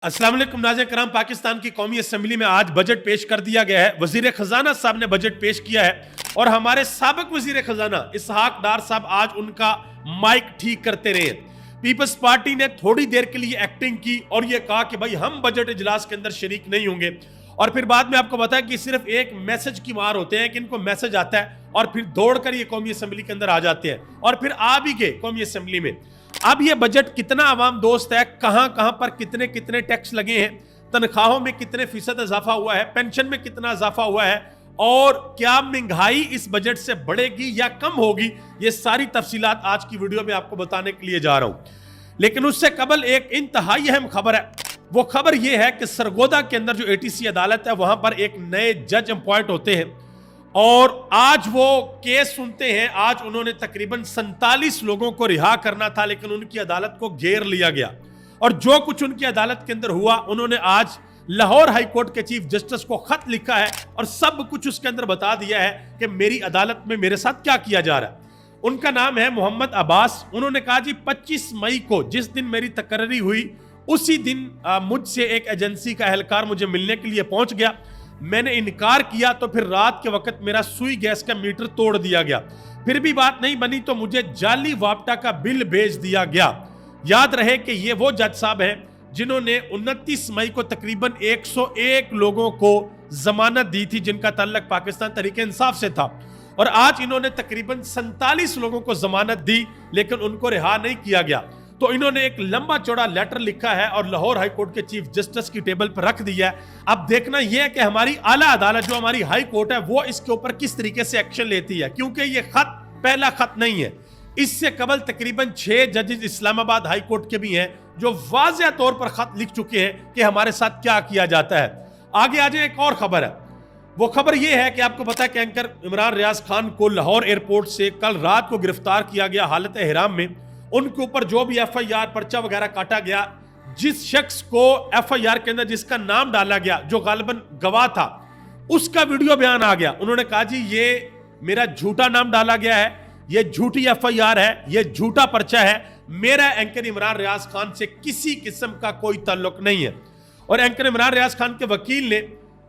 अस्सलाम वालेकुम नाज़रीन कराम। पाकिस्तान की कौमी असम्बली में आज बजट पेश कर दिया गया है। वजीर खजाना साहब ने बजट पेश किया है और हमारे साबिक वजीर खजाना इसहाक डार साहब आज उनका माइक ठीक करते रहे। पीपल्स पार्टी ने थोड़ी देर के लिए एक्टिंग की और यह कहा कि भाई हम बजट इजलास के अंदर शरीक नहीं होंगे, और फिर बाद में आपको बताया कि सिर्फ एक मैसेज की मार होते हैं कि इनको मैसेज आता है और फिर दौड़कर ये कौमी असम्बली के अंदर आ जाते हैं और फिर आ भी गए कौमी असम्बली में। अब ये बजट कितना आवाम दोस्त है, कहां कहां पर कितने कितने टैक्स लगे हैं, तनख्वाहों में कितने फीसद इजाफा हुआ है, पेंशन में कितना इजाफा हुआ है, और क्या महंगाई इस बजट से बढ़ेगी या कम होगी, ये सारी तफसीलात आज की वीडियो में आपको बताने के लिए जा रहा हूं। लेकिन उससे कबल एक इंतहाई अहम खबर है। वो खबर यह है कि सरगोदा के अंदर जो एटीसी अदालत है वहां पर एक नए जज अपॉइंट होते हैं और आज वो केस सुनते हैं। आज उन्होंने तकरीबन 47 लोगों को रिहा करना था, लेकिन उनकी अदालत को घेर लिया गया और जो कुछ उनकी अदालत के अंदर हुआ, उन्होंने आज लाहौर हाई कोर्ट के चीफ जस्टिस को खत लिखा है और सब कुछ उसके अंदर बता दिया है कि मेरी अदालत में मेरे साथ क्या किया जा रहा है। उनका नाम है मोहम्मद अब्बास। उन्होंने कहा जी 25 मई को जिस दिन मेरी तकर्री हुई उसी दिन मुझसे एक एजेंसी का एहलकार मुझे मिलने के लिए पहुंच गया। मैंने इनकार किया तो फिर रात के वक्त मेरा सुई गैस का मीटर तोड़ दिया गया। फिर भी बात नहीं बनी तो मुझे जाली वापटा का बिल भेज दिया गया। याद रहे कि ये वो जज साहब हैं जिन्होंने 29 मई को तकरीबन 101 लोगों को जमानत दी थी जिनका ताल्लुक पाकिस्तान तहरीक इंसाफ से था, और आज इन्होंने तकरीबन 47 लोगों को जमानत दी लेकिन उनको रिहा नहीं किया गया। तो इन्होंने एक लंबा चौड़ा लेटर लिखा है और लाहौर हाई कोर्ट के चीफ जस्टिस की टेबल पर रख दिया है। अब देखना यह है कि हमारी आला अदालत जो हमारी हाई कोर्ट है वो इसके ऊपर किस तरीके से एक्शन लेती है, क्योंकि यह खत पहला खत नहीं है। इससे कबल तकरीबन 6 जजेस इस्लामाबाद हाई कोर्ट के भी हैं जो वाज़ेह तौर पर खत लिख चुके हैं कि हमारे साथ क्या किया जाता है। आगे आ जाए, एक और खबर है। वो खबर यह है कि आपको पता है कि एंकर इमरान रियाज खान को लाहौर एयरपोर्ट से कल रात को गिरफ्तार किया गया हालत एहराम में। उनके ऊपर जो भी FIR पर्चा वगैरह काटा गया, जिस शख्स को FIR के अंदर जिसका नाम डाला गया जो गालिबन गवाह था, उसका वीडियो बयान आ गया। उन्होंने कहा जी ये मेरा झूठा नाम डाला गया है, ये झूठी FIR है, ये झूठा पर्चा है, मेरा एंकर इमरान रियाज खान से किसी किस्म का कोई ताल्लुक नहीं है। और एंकर इमरान रियाज खान के वकील ने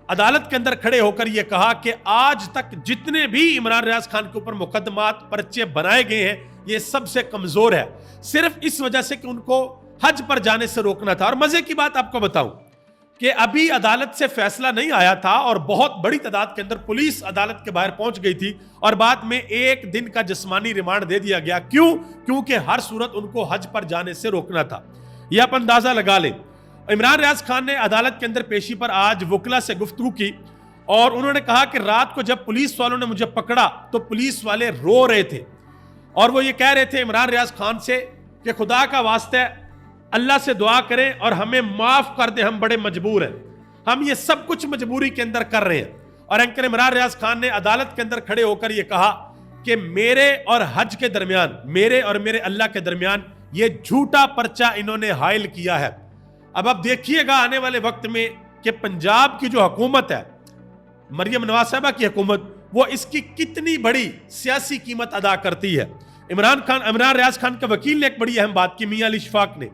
अदालत के अंदर खड़े होकर यह कहा कि आज तक जितने भी इमरान रियाज खान के ऊपर मुकदमात पर्चे बनाए गए हैं ये सबसे कमजोर है, सिर्फ इस वजह से कि उनको हज पर जाने से रोकना था। और मजे की बात आपको बताऊं कि अभी अदालत से फैसला नहीं आया था और बहुत बड़ी तादाद के अंदर पुलिस अदालत के बाहर पहुंच गई थी और बाद में 1 दिन का जिस्मानी रिमांड दे दिया गया। क्यों? क्योंकि हर सूरत उनको हज पर जाने से रोकना था। यह आप अंदाजा लगा लें। इमरान रियाज खान ने अदालत के अंदर पेशी पर आज वकला से गुफ्तगू की और उन्होंने कहा कि रात को जब पुलिस वालों ने मुझे पकड़ा तो पुलिस वाले रो रहे थे और वो ये कह रहे थे इमरान रियाज खान से कि खुदा का वास्ता अल्लाह से दुआ करें और हमें माफ कर दे, हम बड़े मजबूर हैं, हम ये सब कुछ मजबूरी के अंदर कर रहे हैं। और एंकर इमरान रियाज खान ने अदालत के अंदर खड़े होकर ये कहा कि मेरे और हज के दरमियान, मेरे और मेरे अल्लाह के दरमियान ये झूठा पर्चा इन्होंने हायल किया है। अब आप देखिएगा आने वाले वक्त में कि पंजाब की जो हुकूमत है, मरियम नवाज साहबा की हुकूमत, वो इसकी कितनी बड़ी सियासी कीमत अदा करती है। इमरान रियाज खान के वकील ने एक बड़ी अहम बात की, मियां अली इशफाक ने।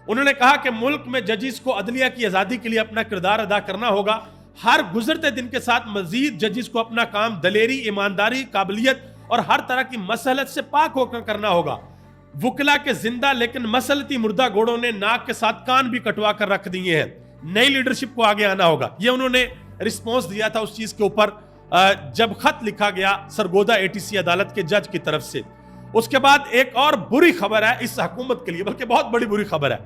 उन्होंने कहा कि मुल्क में जजिस को अदलिया की आज़ादी के लिए अपना किरदार अदा करना होगा। हर गुजरते दिन के साथ मजीद जजिस को अपना काम दलेरी, ईमानदारी, काबिलियत और हर तरह की मसलत से पाक होकर करना होगा। वकला के जिंदा लेकिन मसलती मुर्दा घोड़ों ने नाक के साथ कान भी कटवा कर रख दिए हैं। नई लीडरशिप को आगे आना होगा। ये उन्होंने रिस्पॉन्स दिया था उस चीज के ऊपर जब खत लिखा गया सरगोदा ATC अदालत के जज की तरफ से। उसके बाद एक और बुरी खबर है इस हुकूमत के लिए, बल्कि बहुत बड़ी बुरी खबर है।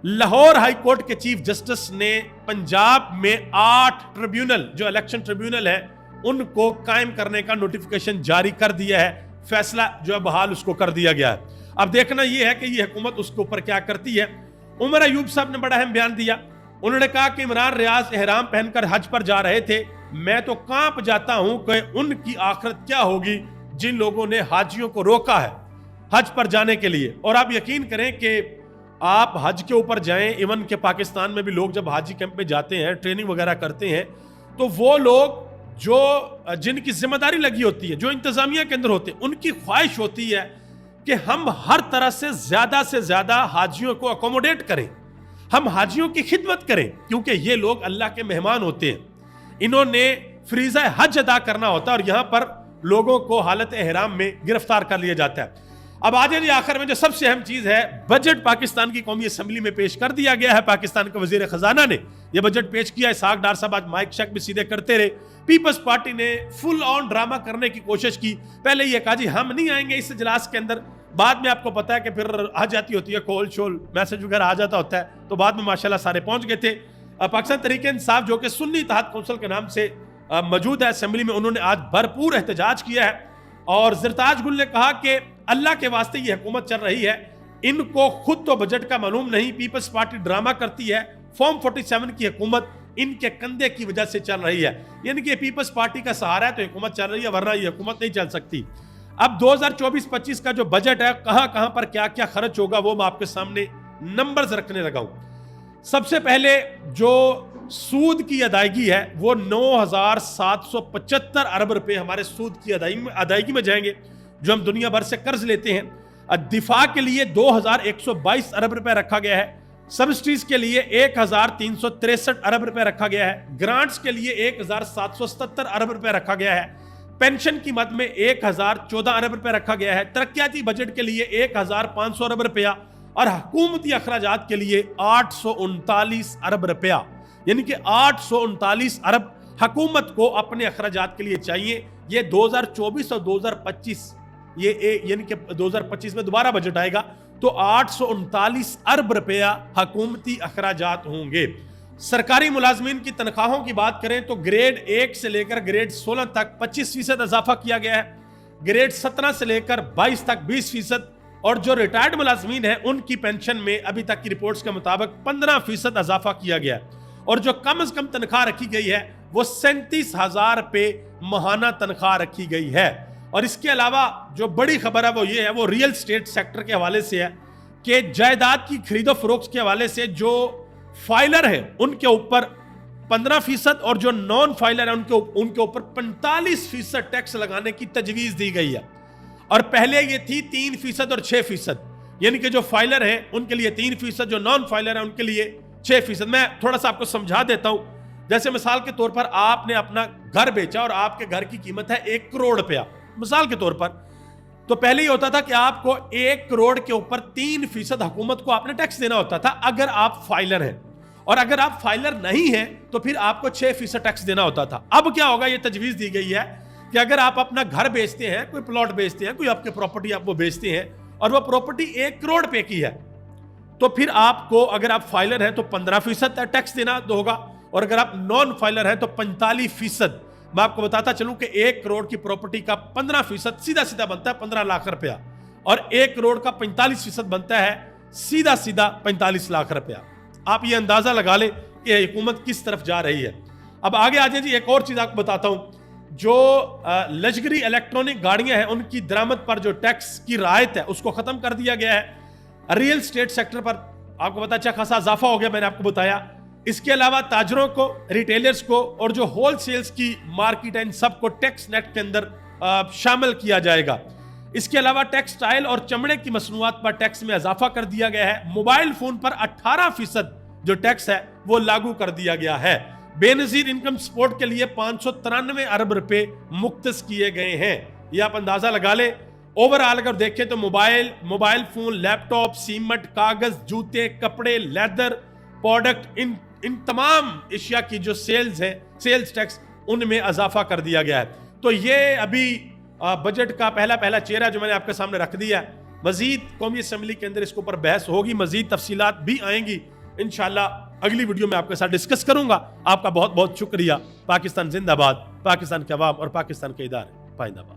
लाहौर हाई कोर्ट के चीफ जस्टिस ने पंजाब में 8 ट्रिब्यूनल, जो इलेक्शन ट्रिब्यूनल है, उनको कायम करने का नोटिफिकेशन जारी कर दिया है। फैसला जो है बहाल उसको कर दिया गया है। अब देखना यह है कि यह हुकूमत उसके ऊपर क्या करती है। उमर अयूब साहब ने बड़ा अहम बयान दिया। उन्होंने कहा कि इमरान रियाज एहराम पहनकर हज पर जा रहे थे, मैं तो कांप जाता हूं कि उनकी आखिरत क्या होगी जिन लोगों ने हाजियों को रोका है हज पर जाने के लिए। और आप यकीन करें कि आप हज के ऊपर जाएं, इवन के पाकिस्तान में भी लोग जब हाजी कैंप में जाते हैं, ट्रेनिंग वगैरह करते हैं, तो वो लोग जो जिनकी जिम्मेदारी लगी होती है, जो इंतजामिया के अंदर होते हैं, उनकी ख्वाहिश होती है कि हम हर तरह से ज्यादा हाजियों को अकोमोडेट करें, हम हाजियों की खिदमत करें, क्योंकि ये लोग अल्लाह के मेहमान होते हैं। इन्होंने फरीज़ा हज अदा करना होता है और यहां पर लोगों को हालत एहराम में गिरफ्तार कर लिया जाता है। अब आज जी आखिर में जो सबसे अहम चीज है, बजट पाकिस्तान की कौमी असेंबली में पेश कर दिया गया है। पाकिस्तान के वजीर खजाना ने यह बजट पेश किया। इसहाक डार साहब आज माइक शेक भी सीधे करते रहे। पीपल्स पार्टी ने फुल ऑन ड्रामा करने की कोशिश की। पहले यह कहा जी हम नहीं आएंगे इस इजलास के अंदर, बाद में आपको पता है कि फिर आ जाती होती है कॉल शोल मैसेज वगैरह आ जाता होता है, तो बाद में माशाल्लाह सारे पहुंच गए थे। पाकिस्तान तहरीक इंसाफ जो कि सुन्नी इत्तेहाद कौंसिल के नाम से मौजूद है असेंबली में, उन्होंने आज भरपूर एहतजाज किया है और ज़रताज गुल ने कहा कि अल्लाह के वास्ते ये हुकूमत चल रही है, इनको खुद तो बजट का मालूम नहीं, पीपल्स पार्टी ड्रामा करती है, फॉर्म 47 की हुकूमत इनके कंधे की वजह से चल रही है, यानी कि पीपल्स पार्टी का सहारा है तो हुकूमत चल रही है, वरना ये हुकूमत नहीं चल सकती। अब 2024-25 का जो बजट है, कहां कहां पर क्या क्या खर्च होगा, वो मैं आपके सामने नंबर्स रखने लगा हूं। सबसे पहले जो सूद की अदायगी है वो 9,775 अरब रुपए हमारे सूद की अदायगी में जाएंगे, जो हम दुनिया भर से कर्ज लेते हैं। दिफा के लिए 2,122 अरब रुपए रखा गया है। सब्सिडीज के लिए 1,363 अरब रुपए रखा गया है। ग्रांट्स के लिए 1,777 अरब रुपए रखा गया है। पेंशन की मद में 1,014 अरब रुपए रखा गया है। तरक्याती बजट के लिए 1,500 अरब रुपया और हुकूमती अखराजात के लिए 839 अरब रुपया, यानी कि 839 अरब हुकूमत को अपने अखराजात के लिए चाहिए। ये 2024 और 2025 यानी कि 2025 में दोबारा बजट आएगा तो 839 अरब रुपया हुकूमती अखराजात होंगे। सरकारी मुलाजमीन की तनख्वाहों की बात करें तो ग्रेड 1 से लेकर ग्रेड 16 तक 25% इजाफा किया गया है, ग्रेड 17 से लेकर 22 तक 20%, और जो रिटायर्ड मुलाजमीन है उनकी पेंशन में अभी तक की रिपोर्ट्स के मुताबिक 15% इजाफा किया गया है। और जो कम से कम तनख्वाह रखी गई है वो 37,000 रुपए माहाना तनख्वाह रखी गई है। और इसके अलावा जो बड़ी खबर है वो ये है, वो रियल स्टेट सेक्टर के हवाले से है कि जायदाद की खरीदो फरोख्त के हवाले से जो फाइलर है उनके ऊपर 15% और जो नॉन फाइलर है उनके ऊपर 45% टैक्स लगाने की तजवीज दी गई है। और पहले ये थी 3% और 6%, यानी कि जो फाइलर है उनके लिए 3%, जो नॉन फाइलर है उनके लिए 6%। मैं थोड़ा सा आपको समझा देता हूं। जैसे मिसाल के तौर पर आपने अपना घर बेचा और आपके घर की कीमत है 1 करोड़ रुपया, मिसाल के तौर पर, तो पहले ही होता था कि आपको 1 करोड़ के ऊपर 3% हुकूमत को आपने टैक्स देना होता था अगर आप फाइलर हैं, और अगर आप फाइलर नहीं हैं तो फिर आपको 6% टैक्स देना होता था। अब क्या होगा, ये तजवीज दी गई है कि अगर आप अपना घर बेचते हैं, कोई प्लॉट बेचते हैं, कोई आपकी प्रॉपर्टी आप वो बेचते हैं और वो प्रॉपर्टी 1 करोड़ रुपए की है, तो फिर आपको, अगर आप फाइलर हैं तो 15% टैक्स देना होगा, और अगर आप नॉन फाइलर हैं तो 45%। मैं आपको बताता चलूं कि 1 करोड़ की प्रॉपर्टी का 15% सीधा सीधा बनता है 15 लाख रुपया, और 1 करोड़ का 45% बनता है सीधा सीधा 45 लाख रुपया। आप ये अंदाजा लगा ले कि हुकूमत किस तरफ जा रही है। अब आगे आ जाए जी, एक और चीज आपको बताता हूं। जो लश्करी इलेक्ट्रॉनिक गाड़ियां हैं उनकी दरामद पर जो टैक्स की रायत है उसको खत्म कर दिया गया है। रियल स्टेट सेक्टर पर आपको पता अच्छा खासा इजाफा हो गया, मैंने आपको बताया। इसके अलावा ताजरों को, रिटेलर्स को और जो होलसेल्स की मार्केट है इन सबको टैक्स नेट के अंदर शामिल किया जाएगा। इसके अलावा टेक्सटाइल और चमड़े की मसनूआत पर टैक्स में इजाफा कर दिया गया है। मोबाइल फोन पर 18% जो टैक्स है वो लागू कर दिया गया है। बेनजीर इनकम सपोर्ट के लिए 593 अरब रुपए मुख्तस किए गए हैं। ये आप अंदाजा लगा ले। ओवरऑल अगर देखें तो मोबाइल फोन, लैपटॉप, सीमेंट, कागज, जूते, कपड़े, लेदर प्रोडक्ट, इन तमाम एशिया की जो सेल्स है, सेल्स टैक्स, उनमें इजाफा कर दिया गया है। तो ये अभी बजट का पहला चेहरा जो मैंने आपके सामने रख दिया है। मजीद कौमी असेंबली के अंदर इसके ऊपर बहस होगी, मजीद तफसीलात भी आएंगी। इंशाल्लाह अगली वीडियो में आपके साथ डिस्कस करूंगा। आपका बहुत बहुत शुक्रिया। पाकिस्तान जिंदाबाद, पाकिस्तान के अवाम और पाकिस्तान के इदारे पाइंदाबाद।